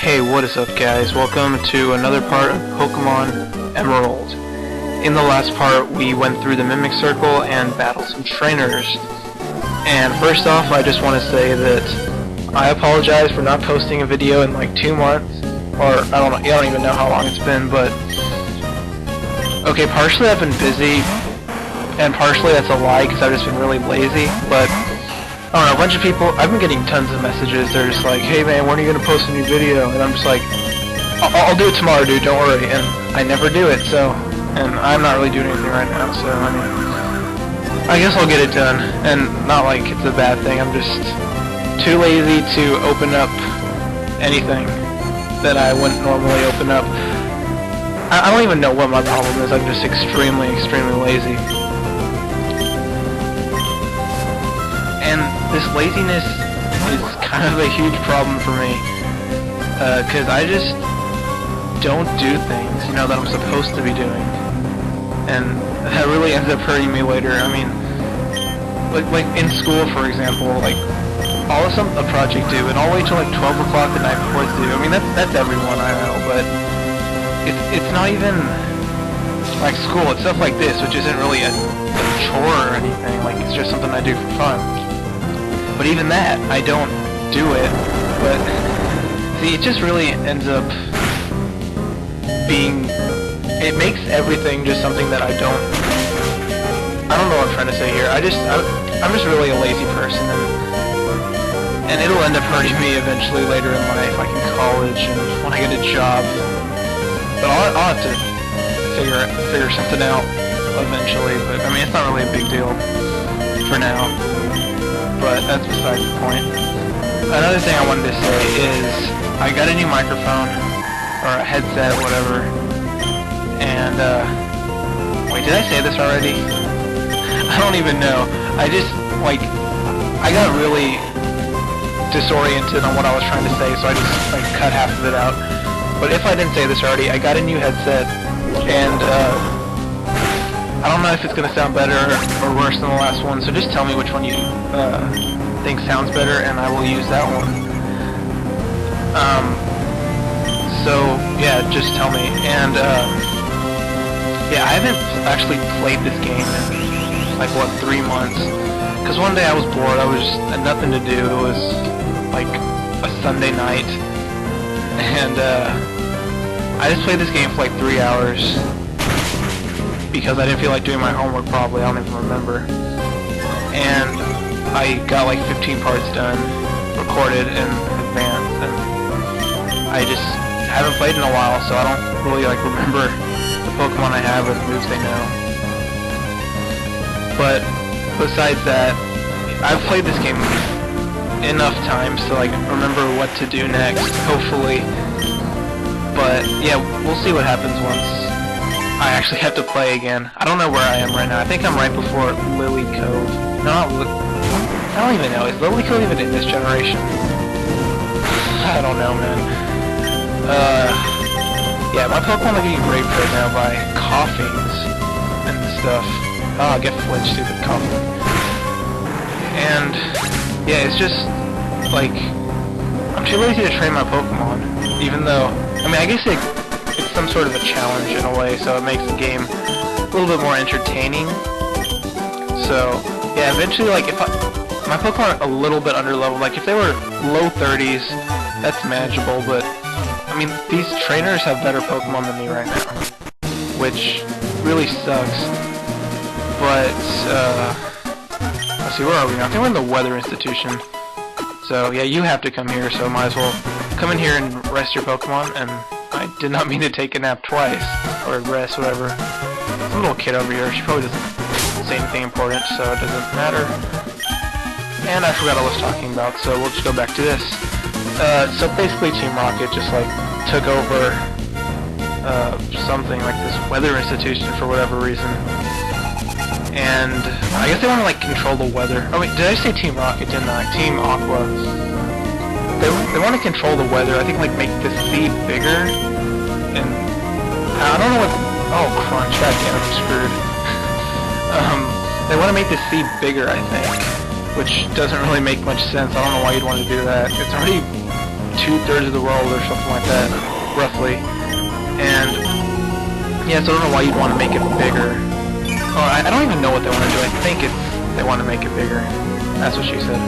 Hey, what is up guys? Welcome to another part of Pokemon Emerald. In the last part we went through the Mimic Circle and battled some trainers. And first off, I just want to say that I apologize for not posting a video in like 2 months. Or, I don't even know how long it's been, but... Okay, partially I've been busy, and partially that's a lie because I've just been really lazy, but... I don't know, a bunch of people, I've been getting tons of messages, they're just like, hey man, when are you going to post a new video? And I'm just like, I'll do it tomorrow dude, don't worry, and I never do it, so, and I'm not really doing anything right now, so, I mean, I guess I'll get it done, and not like it's a bad thing, I'm just too lazy to open up anything that I wouldn't normally open up. I don't even know what my problem is, I'm just extremely lazy. And this laziness is kind of a huge problem for me, because I just don't do things, you know, that I'm supposed to be doing, and that really ends up hurting me later. I mean, like in school, for example, like, I'll have a project due, and I'll wait till like 12 o'clock the night before it's due. I mean, that's everyone, I know, but it's not even like school, it's stuff like this, which isn't really a chore or anything, like, it's just something I do for fun. But even that, I don't do it, but, see, it just really ends up being, it makes everything just something that I don't know what I'm trying to say here, I'm just really a lazy person, and it'll end up hurting me eventually later in life, like in college, and when I get a job, but I'll have to figure something out eventually, but, I mean, it's not really a big deal for now. But that's beside the point. Another thing I wanted to say is I got a new microphone, or a headset, whatever, and wait, did I say this already? I don't even know. I just, like, I got really disoriented on what I was trying to say, so I just, like, cut half of it out. But if I didn't say this already, I got a new headset, and I don't know if it's gonna sound better or worse than the last one, so just tell me which one you think sounds better, and I will use that one. So yeah, just tell me. And yeah, I haven't actually played this game in like what, 3 months? Because one day I was bored, I had nothing to do. It was like a Sunday night, and I just played this game for like 3 hours. Because I didn't feel like doing my homework probably, I don't even remember. And I got like 15 parts done, recorded in advance, and I just haven't played in a while, so I don't really like remember the Pokemon I have or the moves they know. But besides that, I've played this game enough times to like remember what to do next, hopefully. But yeah, we'll see what happens once I actually have to play again. I don't know where I am right now. I think I'm right before Lily Cove. No, I don't even know. Is Lily Cove even in this generation? I don't know, man. Yeah, my Pokemon are getting raped right now by coughings and stuff. Oh, get flinched, stupid coughing. And, yeah, it's just, like, I'm too lazy to train my Pokemon, even though, I mean, I guess it's some sort of a challenge in a way, so it makes the game a little bit more entertaining. So, yeah, eventually, like, if my Pokemon are a little bit underleveled, like, if they were low 30s, that's manageable, but, I mean, these trainers have better Pokemon than me right now, which really sucks. But, let's see, where are we now? I think we're in the Weather Institution. So, yeah, you have to come here, so might as well come in here and rest your Pokemon, and I did not mean to take a nap twice, or rest, whatever. Some little kid over here, she probably doesn't say anything important, so it doesn't matter. And I forgot what I was talking about, so we'll just go back to this. So basically Team Rocket just like took over something like this Weather Institution for whatever reason. And I guess they want to like control the weather. Oh wait, did I say Team Rocket, didn't I? Team Aqua. They want to control the weather, I think, like, make the sea bigger, and I don't know what, oh, crunch, goddamn, I'm screwed. They want to make the sea bigger, I think, which doesn't really make much sense. I don't know why you'd want to do that. It's already 2/3 of the world or something like that, roughly. And yeah, so I don't know why you'd want to make it bigger. Oh, I don't even know what they want to do. I think they want to make it bigger. That's what she said.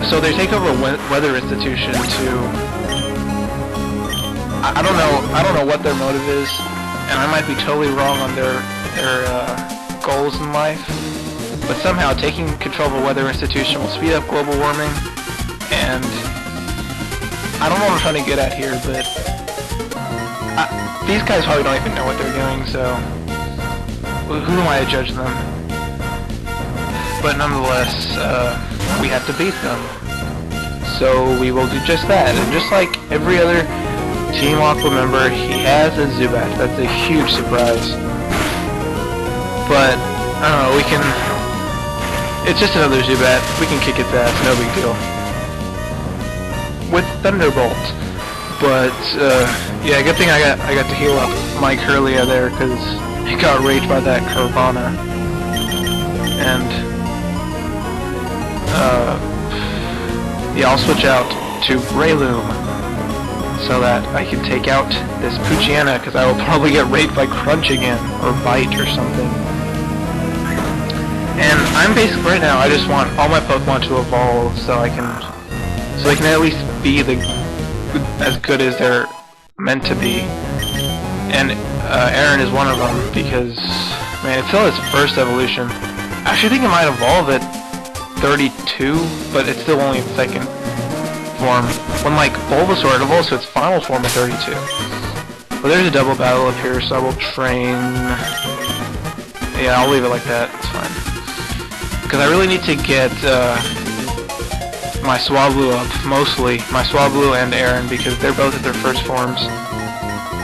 So they take over a weather institution to... I don't know what their motive is, and I might be totally wrong on their goals in life. But somehow taking control of a weather institution will speed up global warming, and I don't know what I'm trying to get at here, but these guys probably don't even know what they're doing, so who am I to judge them? But nonetheless, we have to beat them. So we will do just that, and just like every other Team Aqua member, he has a Zubat. That's a huge surprise. But, I don't know, we can... It's just another Zubat. We can kick its ass, no big deal. With Thunderbolt. But, yeah, good thing I got to heal up Mike Hurlia there, because he got raged by that Carvana. And, yeah, I'll switch out to Breloom, so that I can take out this Poochyena, because I will probably get raped by Crunch again, or Bite or something. And I'm basically, right now, I just want all my Pokemon to evolve so they can at least be as good as they're meant to be. And Aaron is one of them, because, man, it's still its first evolution. I actually think it might evolve at 32, but it's still only its second form. When, like, Bulbasaur, it evolves to its final form at 32. But there's a double battle up here, so I will train... Yeah, I'll leave it like that, it's fine. Because I really need to get my Swablu up, mostly. My Swablu and Aaron, because they're both at their first forms.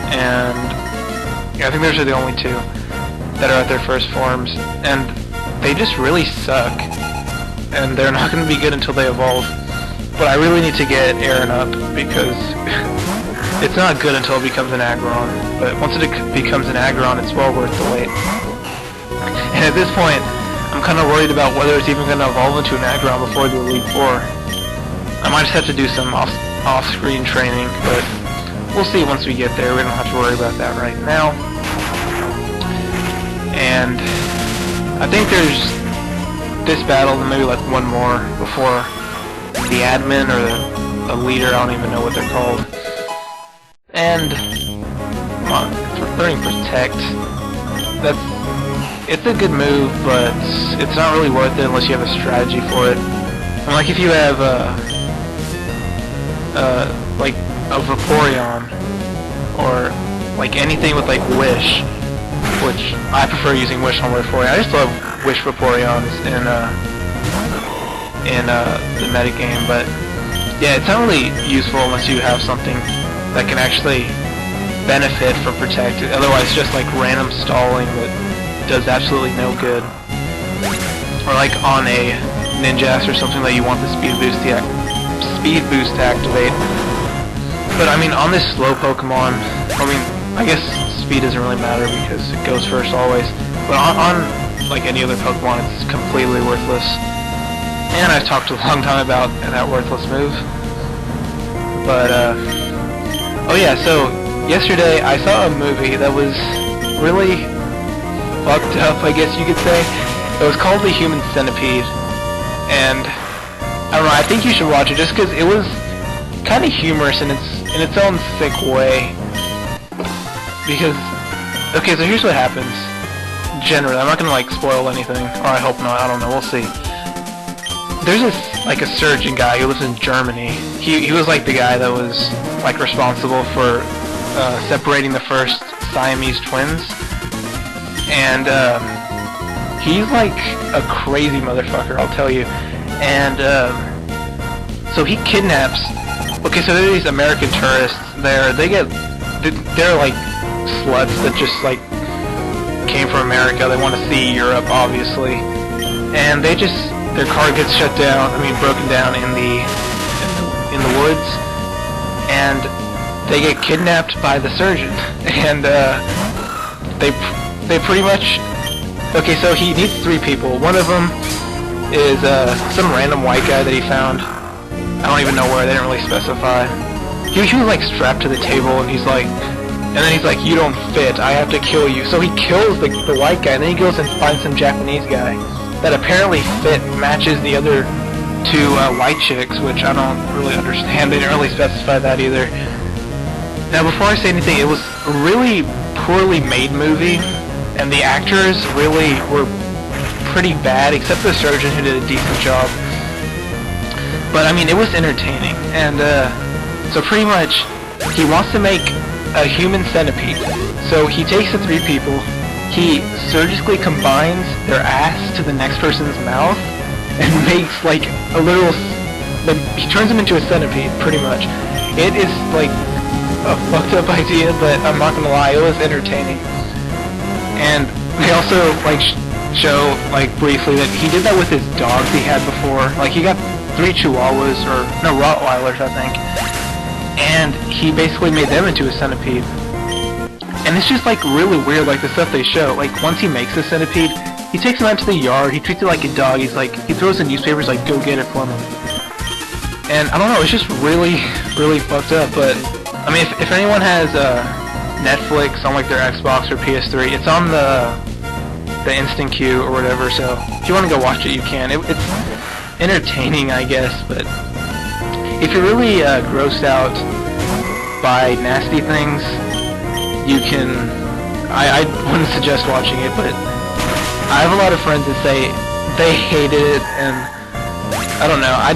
And yeah, I think those are the only two that are at their first forms. And they just really suck. And they're not going to be good until they evolve. But I really need to get Aaron up, because it's not good until it becomes an Aggron. But once it becomes an Aggron, it's well worth the wait. And at this point, I'm kind of worried about whether it's even going to evolve into an Aggron before the Elite Four. I might just have to do some off-screen training, but we'll see once we get there. We don't have to worry about that right now. And I think there's this battle and maybe like one more before the admin or the leader, I don't even know what they're called. And come on, learning Protect. It's a good move, but it's not really worth it unless you have a strategy for it. And like if you have like a Vaporeon, or like anything with like Wish, which I prefer using Wish on Vaporeon. I just love Wish Vaporeons in the metagame, but yeah, it's not really useful unless you have something that can actually benefit from Protect. Otherwise, it's just like random stalling that does absolutely no good. Or like on a Ninjask or something that you want the speed boost to activate. But I mean, on this slow Pokemon, I mean, I guess speed doesn't really matter because it goes first always. But on like any other Pokemon, it's completely worthless. And I've talked a long time about that worthless move. But oh yeah, so yesterday I saw a movie that was really fucked up, I guess you could say. It was called The Human Centipede, and I don't know, I think you should watch it just because it was kind of humorous in its own sick way. Because, okay, so here's what happens. Generally, I'm not gonna like spoil anything, or I hope not, I don't know, we'll see. There's this, like, a surgeon guy who lives in Germany. He was like the guy that was like responsible for separating the first Siamese twins. And he's like a crazy motherfucker, I'll tell you. And so he kidnaps. Okay, so there are these American tourists there. They're like sluts that just like came from America. They want to see Europe, obviously. And their car gets shut down. I mean, broken down in the woods, and they get kidnapped by the surgeon. And they pretty much... Okay, so he needs 3 people. One of them is some random white guy that he found. I don't even know where, they didn't really specify. He was like strapped to the table, and he's like, you don't fit, I have to kill you. So he kills the white guy, and then he goes and finds some Japanese guy that apparently matches the other two white chicks, which I don't really understand. They didn't really specify that either. Now, before I say anything, it was a really poorly made movie, and the actors really were pretty bad, except the surgeon who did a decent job. But I mean, it was entertaining, and so pretty much he wants to make a human centipede. So he takes the 3 people, he surgically combines their ass to the next person's mouth, and makes like a literal, he turns them into a centipede, pretty much. It is like a fucked up idea, but I'm not gonna lie, it was entertaining. And they also like show like briefly that he did that with his dogs he had before. Like he got 3 Chihuahuas, or no, Rottweilers, I think, and he basically made them into a centipede. And it's just like really weird, like the stuff they show. Like once he makes a centipede, he takes him out to the yard, he treats it like a dog, he's like, he throws the newspapers like, go get it for him. And I don't know, it's just really, really fucked up. But I mean, if anyone has Netflix on like their Xbox or PS3, it's on the instant queue or whatever, so if you want to go watch it, you can. It's entertaining, I guess, but if you're really grossed out by nasty things, you can, I wouldn't suggest watching it, but I have a lot of friends that say they hated it, and I don't know, I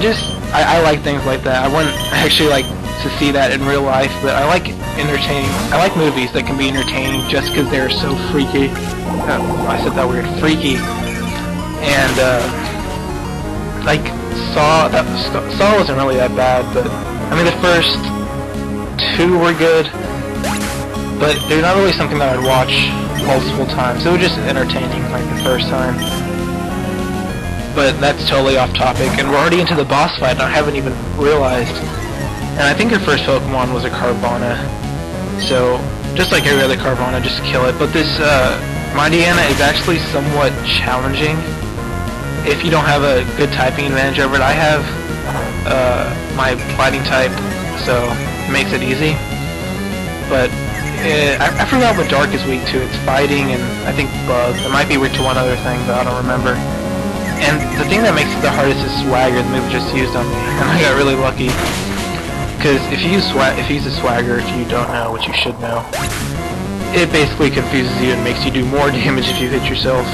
like things like that. I wouldn't actually like to see that in real life, but I like I like movies that can be entertaining just because they're so freaky. I said that weird, freaky. And like Saw wasn't really that bad, but I mean the first 2 were good, but they're not really something that I'd watch multiple times. It was just entertaining like the first time. But that's totally off topic, and we're already into the boss fight, and I haven't even realized. And I think your first Pokemon was a Carvana, so just like every other Carvana, just kill it. But this Mightyena is actually somewhat challenging if you don't have a good typing advantage over it. I have my fighting type, so it makes it easy. But I forgot what Dark is weak to. It's fighting and I think Bug. It might be weak to one other thing, but I don't remember. And the thing that makes it the hardest is Swagger, the move just used on me, and I got really lucky. Because if you use a Swagger, if you don't know, which you should know, it basically confuses you and makes you do more damage if you hit yourself.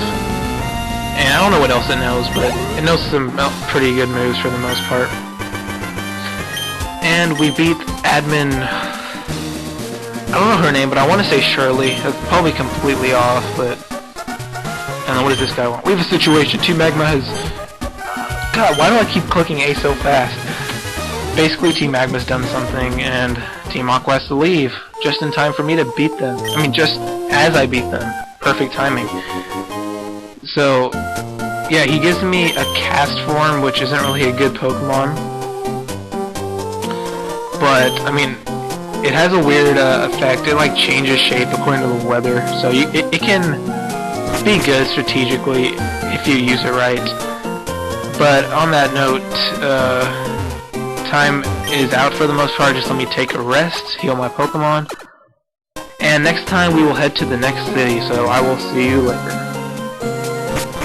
And I don't know what else it knows, but it knows some pretty good moves for the most part. And we beat admin, I don't know her name, but I want to say Shirley. That's probably completely off, but I don't know, what does this guy want? We have a situation. Team Magma has... God, why do I keep clicking A so fast? Basically, Team Magma's done something, and Team Aqua has to leave, just in time for me to beat them. I mean, just as I beat them. Perfect timing. So, yeah, he gives me a cast form, which isn't really a good Pokemon. But, I mean, it has a weird effect. It, like, changes shape according to the weather. So, it can be good strategically if you use it right. But, on that note, time is out for the most part. Just let me take a rest, heal my Pokemon, and next time we will head to the next city, so I will see you later.